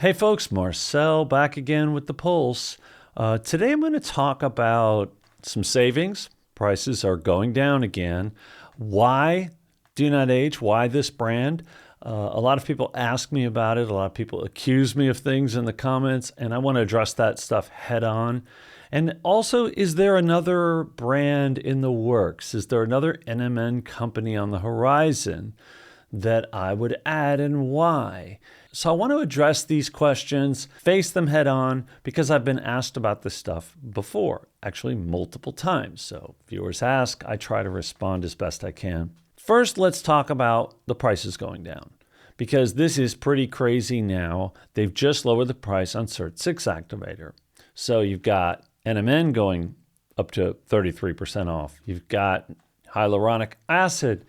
Hey folks, Marcel back again with the Pulse. Today I'm going to talk about some savings. Prices are going down again. Why DoNotAge? Why this brand? A lot of people ask me about it. A lot of people accuse me of things in the comments, and I want to address that stuff head on. And also, is there another brand in the works? Is there another NMN company on the horizon that I would add, and why? So I want to address these questions, face them head on, because I've been asked about this stuff before, actually multiple times. So viewers ask, I try to respond as best I can. First, let's talk about the prices going down, because this is pretty crazy now. They've just lowered the price on Cert 6 activator. So you've got NMN going up to 33% off. You've got hyaluronic acid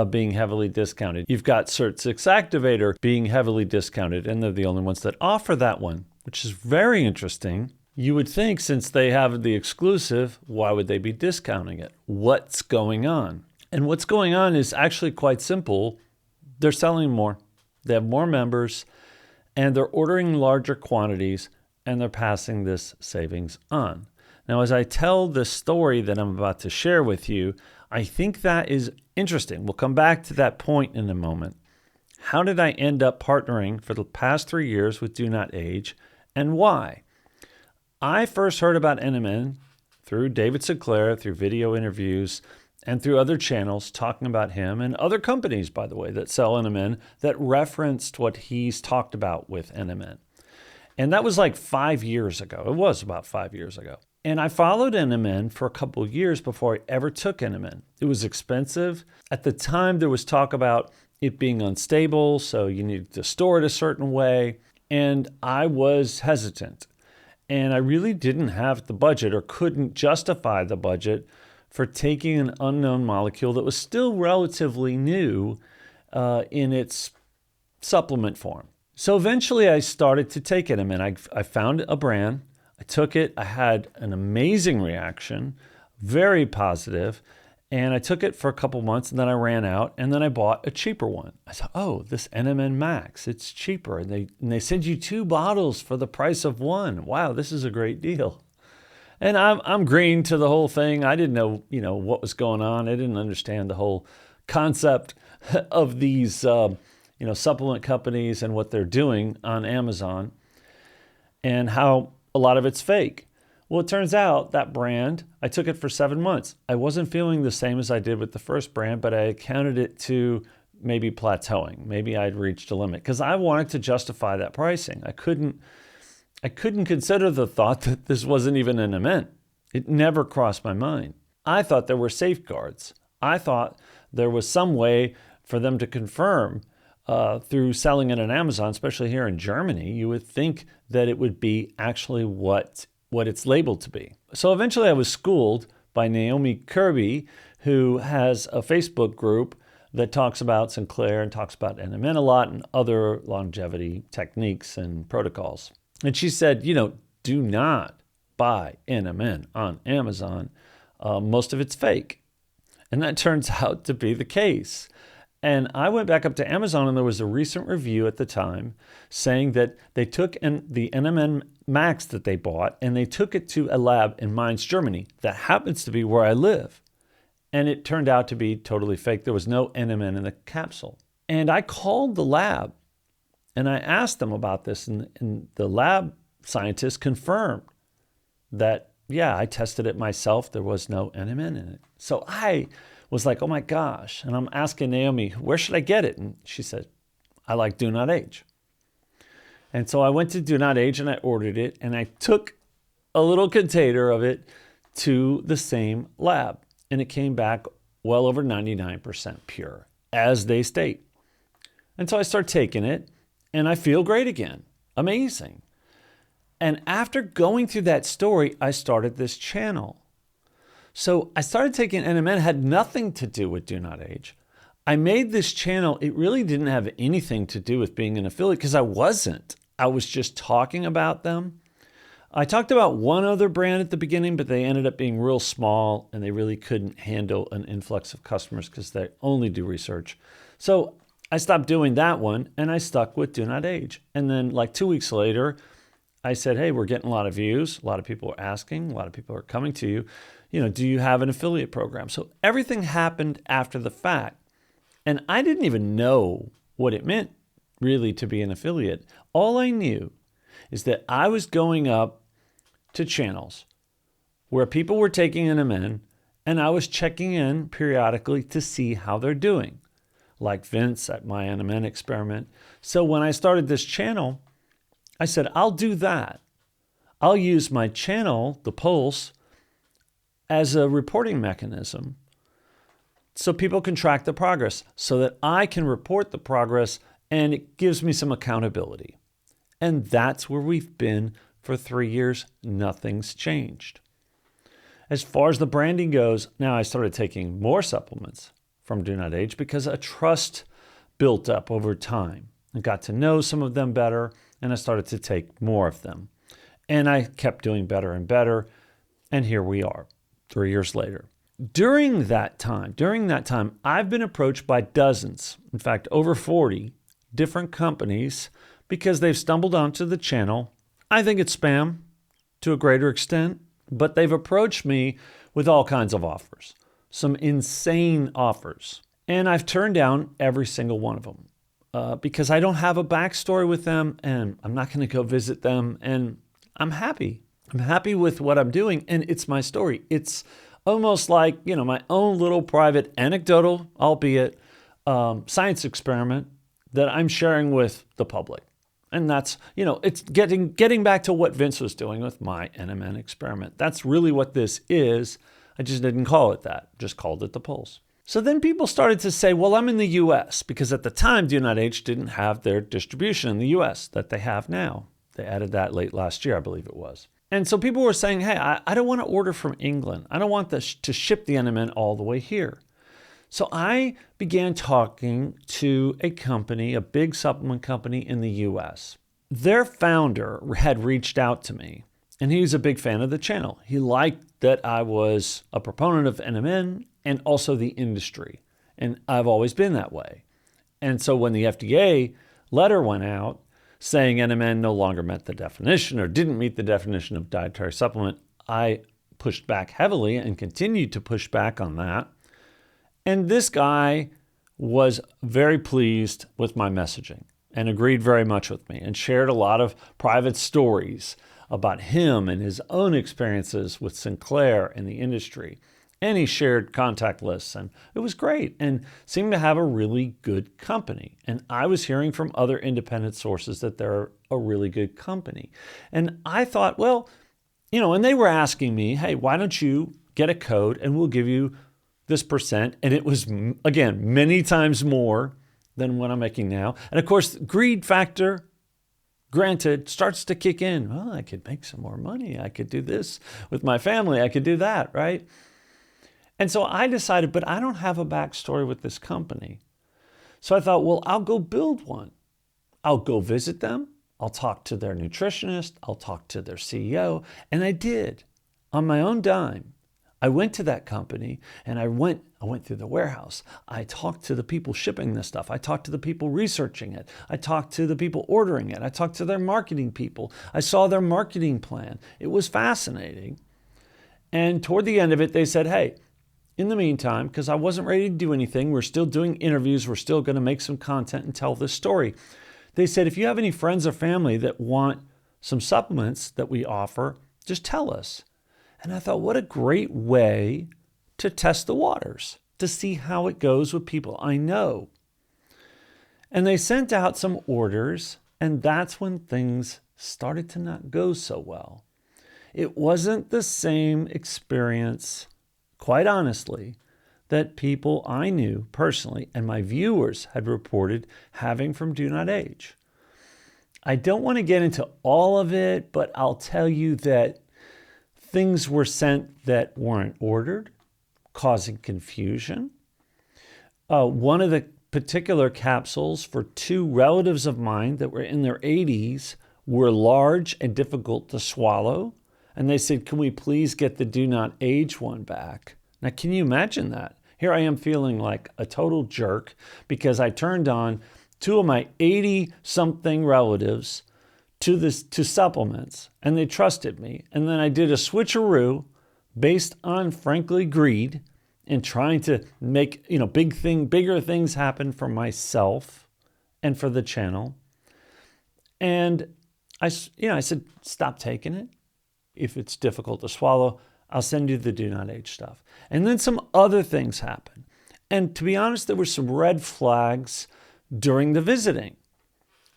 being heavily discounted. You've got Cert 6 activator being heavily discounted, and they're the only ones that offer that one, which is very interesting. You would think, since they have the exclusive, why would they be discounting it? What's going on? And what's going on is actually quite simple. They're selling more. They have more members, and they're ordering larger quantities, and they're passing this savings on. Now, as I tell the story that I'm about to share with you, I think that is interesting. We'll come back to that point in a moment. How did I end up partnering for the past 3 years with DoNotAge, and why? I first heard about NMN through David Sinclair, through video interviews, and through other channels talking about him, and other companies, by the way, that sell NMN that referenced what he's talked about with NMN. And that was like 5 years ago. It was about 5 years ago. And I followed NMN for a couple of years before I ever took NMN. It was expensive. At the time, there was talk about it being unstable, so you needed to store it a certain way. And I was hesitant. And I really didn't have the budget, or couldn't justify the budget, for taking an unknown molecule that was still relatively new in its supplement form. So eventually I started to take NMN. I found a brand. I took it. I had an amazing reaction, very positive, and I took it for a couple months, and then I ran out, and then I bought a cheaper one. I thought, oh, this NMN Max, it's cheaper, and they send you 2 bottles for the price of one. Wow, this is a great deal. And I'm green to the whole thing. I didn't know, what was going on. I didn't understand the whole concept of these, supplement companies and what they're doing on Amazon, and how a lot of it's fake. Well, it turns out that brand, I took it for 7 months. I wasn't feeling the same as I did with the first brand, but I accounted it to maybe plateauing. Maybe I'd reached a limit, because I wanted to justify that pricing. I couldn't consider the thought that this wasn't even an NMN. It never crossed my mind. I thought there were safeguards. I thought there was some way for them to confirm through selling it on Amazon, especially here in Germany. You would think that it would be actually what it's labeled to be. So eventually I was schooled by Naomi Kirby, who has a Facebook group that talks about Sinclair and talks about NMN a lot and other longevity techniques and protocols. And she said, do not buy NMN on Amazon. Most of it's fake. And that turns out to be the case. And I went back up to Amazon, and there was a recent review at the time saying that they took the NMN Max that they bought, and they took it to a lab in Mainz, Germany, that happens to be where I live. And it turned out to be totally fake. There was no NMN in the capsule. And I called the lab, and I asked them about this, and the lab scientist confirmed that, yeah, I tested it myself. There was no NMN in it. So I was like, oh my gosh. And I'm asking Naomi, where should I get it? And she said, I like DoNotAge. And so I went to DoNotAge and I ordered it, and I took a little container of it to the same lab, and it came back well over 99% pure, as they state. And so I start taking it, and I feel great again. Amazing. And after going through that story, I started this channel. So I started taking NMN, had nothing to do with DoNotAge. I made this channel. It really didn't have anything to do with being an affiliate, because I wasn't. I was just talking about them. I talked about one other brand at the beginning, but they ended up being real small, and they really couldn't handle an influx of customers because they only do research. So I stopped doing that one and I stuck with DoNotAge. And then like 2 weeks later, I said, hey, we're getting a lot of views. A lot of people are asking. A lot of people are coming to you. Do you have an affiliate program? So everything happened after the fact. And I didn't even know what it meant really to be an affiliate. All I knew is that I was going up to channels where people were taking NMN and I was checking in periodically to see how they're doing, like Vince at my NMN experiment. So when I started this channel, I said, I'll do that. I'll use my channel, the Pulse, as a reporting mechanism so people can track the progress so that I can report the progress and it gives me some accountability. And that's where we've been for 3 years. Nothing's changed. As far as the branding goes, now I started taking more supplements from DoNotAge because a trust built up over time. I got to know some of them better and I started to take more of them. And I kept doing better and better. And here we are, 3 years later. During that time, I've been approached by dozens, in fact, over 40 different companies because they've stumbled onto the channel. I think it's spam to a greater extent, but they've approached me with all kinds of offers, some insane offers. And I've turned down every single one of them because I don't have a backstory with them and I'm not going to go visit them. And I'm happy. I'm happy with what I'm doing. And it's my story. It's almost like, my own little private anecdotal, albeit science experiment that I'm sharing with the public. And that's, it's getting back to what Vince was doing with my NMN experiment. That's really what this is. I just didn't call it that, just called it the Pulse. So then people started to say, well, I'm in the US, because at the time, DoNotAge didn't have their distribution in the US that they have now. They added that late last year, I believe it was. And so people were saying, hey, I don't want to order from England. I don't want to ship the NMN all the way here. So I began talking to a company, a big supplement company in the US. Their founder had reached out to me, and he was a big fan of the channel. He liked that I was a proponent of NMN and also the industry. And I've always been that way. And so when the FDA letter went out saying NMN no longer met the definition or didn't meet the definition of dietary supplement, I pushed back heavily and continued to push back on that. And this guy was very pleased with my messaging and agreed very much with me and shared a lot of private stories about him and his own experiences with Sinclair and the industry. And he shared contact lists, and it was great and seemed to have a really good company. And I was hearing from other independent sources that they're a really good company. And I thought, well, and they were asking me, hey, why don't you get a code and we'll give you this percent. And it was, again, many times more than what I'm making now. And of course, greed factor, granted, starts to kick in. Well, I could make some more money. I could do this with my family. I could do that, right? And so I decided, but I don't have a backstory with this company. So I thought, well, I'll go build one. I'll go visit them. I'll talk to their nutritionist. I'll talk to their CEO. And I did on my own dime. I went to that company and I went through the warehouse. I talked to the people shipping this stuff. I talked to the people researching it. I talked to the people ordering it. I talked to their marketing people. I saw their marketing plan. It was fascinating. And toward the end of it, they said, hey, in the meantime, because I wasn't ready to do anything, we're still doing interviews, we're still going to make some content and tell this story. They said, if you have any friends or family that want some supplements that we offer, just tell us. And I thought, what a great way to test the waters, to see how it goes with people I know. And they sent out some orders, and that's when things started to not go so well. It wasn't the same experience, quite honestly, that people I knew personally and my viewers had reported having from DoNotAge. I don't want to get into all of it, but I'll tell you that things were sent that weren't ordered, causing confusion. One of the particular capsules for two relatives of mine that were in their 80s were large and difficult to swallow. And they said, can we please get the DoNotAge one back? Now, can you imagine that? Here I am feeling like a total jerk because I turned on two of my 80-something relatives to supplements, and they trusted me. And then I did a switcheroo based on, frankly, greed and trying to make bigger things happen for myself and for the channel. And I said, stop taking it. If it's difficult to swallow, I'll send you the DoNotAge stuff. And then some other things happen. And to be honest, there were some red flags during the visiting.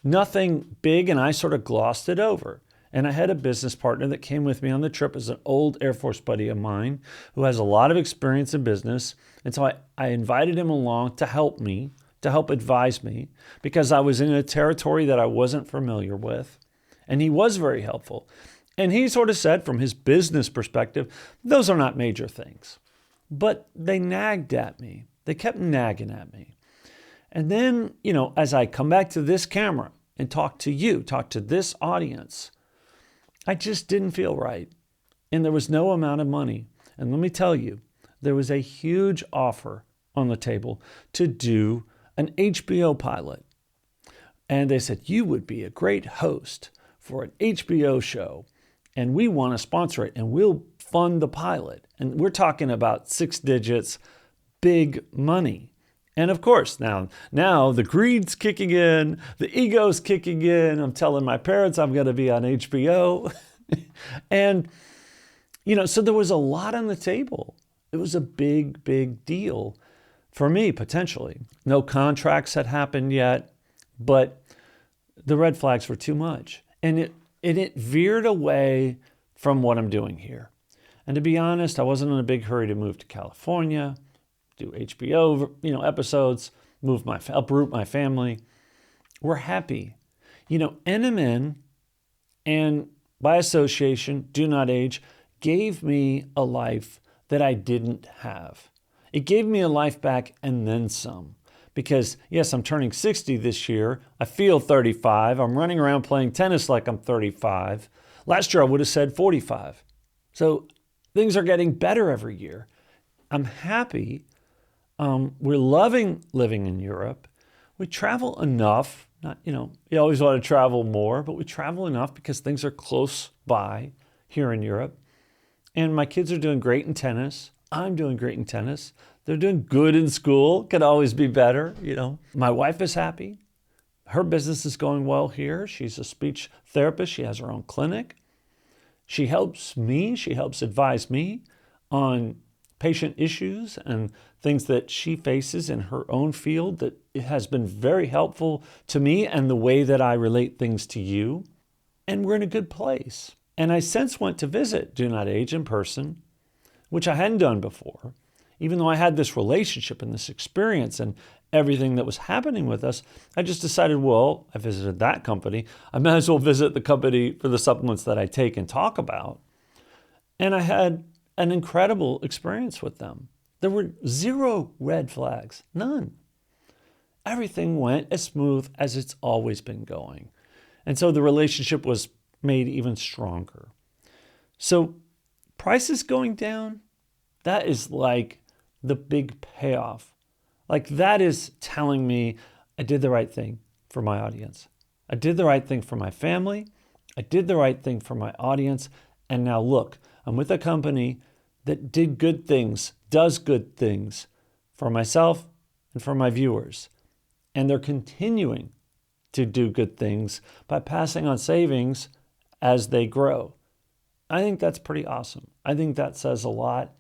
Nothing big, and I sort of glossed it over. And I had a business partner that came with me on the trip as an old Air Force buddy of mine who has a lot of experience in business. And so I invited him along to help me, to help advise me, because I was in a territory that I wasn't familiar with. And he was very helpful. And he sort of said, from his business perspective, those are not major things. But they nagged at me. They kept nagging at me. And then, as I come back to this camera and talk to this audience, I just didn't feel right. And there was no amount of money. And let me tell you, there was a huge offer on the table to do an HBO pilot. And they said, you would be a great host for an HBO show. And we want to sponsor it, and we'll fund the pilot. And we're talking about 6 digits, big money. And of course, now the greed's kicking in, the ego's kicking in. I'm telling my parents I'm going to be on HBO. And, so there was a lot on the table. It was a big, big deal for me, potentially. No contracts had happened yet, but the red flags were too much. And it veered away from what I'm doing here. And to be honest, I wasn't in a big hurry to move to California, do HBO, episodes, uproot my family. We're happy. NMN and by association, DoNotAge gave me a life that I didn't have. It gave me a life back and then some. Because yes, I'm turning 60 this year. I feel 35. I'm running around playing tennis like I'm 35. Last year I would have said 45. So things are getting better every year. I'm happy. We're loving living in Europe. We travel enough. You always want to travel more, but we travel enough because things are close by here in Europe. And my kids are doing great in tennis. I'm doing great in tennis. They're doing good in school. Could always be better, My wife is happy. Her business is going well here. She's a speech therapist. She has her own clinic. She helps me. She helps advise me on patient issues and things that she faces in her own field that it has been very helpful to me and the way that I relate things to you. And we're in a good place. And I since went to visit DoNotAge in person, which I hadn't done before. Even though I had this relationship and this experience and everything that was happening with us, I just decided, well, I visited that company. I might as well visit the company for the supplements that I take and talk about. And I had an incredible experience with them. There were 0 red flags, none. Everything went as smooth as it's always been going. And so the relationship was made even stronger. So prices going down, that is like the big payoff. Like that is telling me I did the right thing for my audience. I did the right thing for my family. I did the right thing for my audience. And now look, I'm with a company that did good things, does good things for myself and for my viewers. And they're continuing to do good things by passing on savings as they grow. I think that's pretty awesome. I think that says a lot.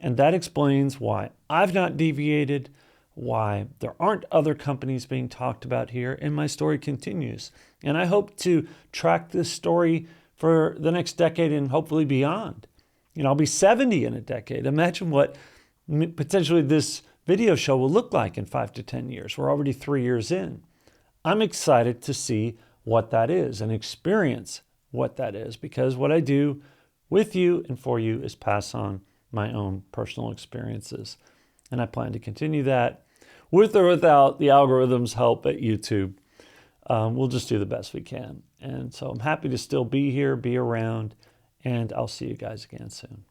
And that explains why I've not deviated, why there aren't other companies being talked about here, and my story continues. And I hope to track this story for the next decade and hopefully beyond. I'll be 70 in a decade. Imagine what potentially this video show will look like in 5 to 10 years. We're already 3 years in. I'm excited to see what that is and experience what that is, because what I do with you and for you is pass on my own personal experiences. And I plan to continue that with or without the algorithm's help at YouTube. We'll just do the best we can. And so I'm happy to still be here, be around, and I'll see you guys again soon.